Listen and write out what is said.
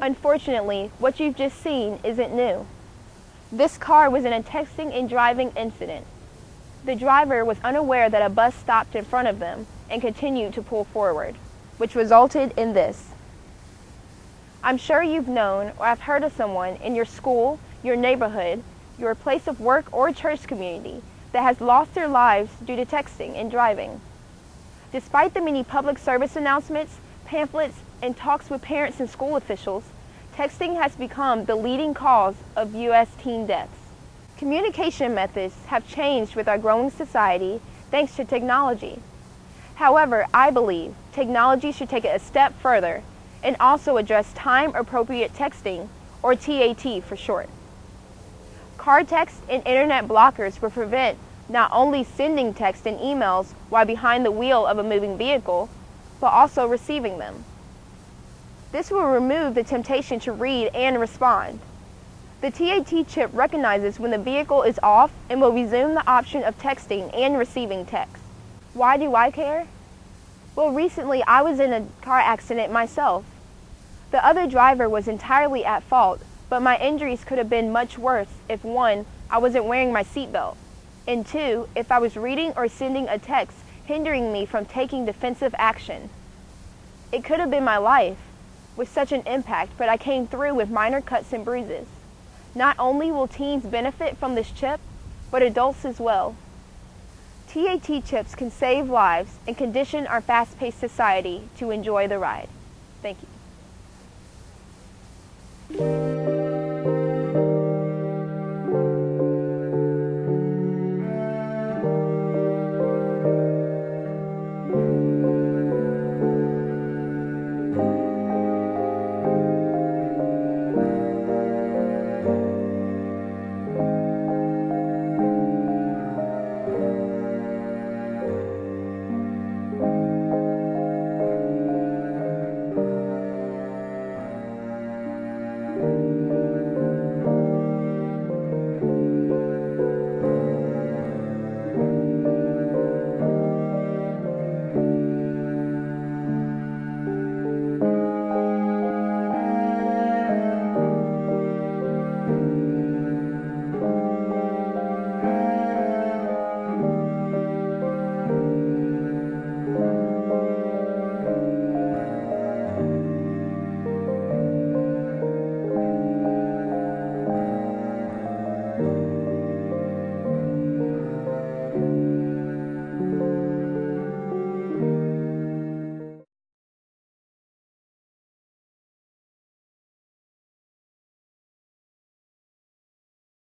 Unfortunately, what you've just seen isn't new. This car was in a texting and driving incident. The driver was unaware that a bus stopped in front of them and continued to pull forward, which resulted in this. I'm sure you've known or have heard of someone in your school, your neighborhood, your place of work or church community that has lost their lives due to texting and driving. Despite the many public service announcements, pamphlets, and talks with parents and school officials, texting has become the leading cause of U.S. teen deaths. Communication methods have changed with our growing society thanks to technology. However, I believe technology should take it a step further and also address time-appropriate texting, or TAT for short. Car text and internet blockers will prevent not only sending text and emails while behind the wheel of a moving vehicle, but also receiving them. This will remove the temptation to read and respond. The TAT chip recognizes when the vehicle is off and will resume the option of texting and receiving text. Why do I care? Well, recently I was in a car accident myself. The other driver was entirely at fault, but my injuries could have been much worse if 1, I wasn't wearing my seatbelt, and 2, if I was reading or sending a text hindering me from taking defensive action. It could have been my life with such an impact, but I came through with minor cuts and bruises. Not only will teens benefit from this chip, but adults as well. TAT chips can save lives and condition our fast-paced society to enjoy the ride. Thank you.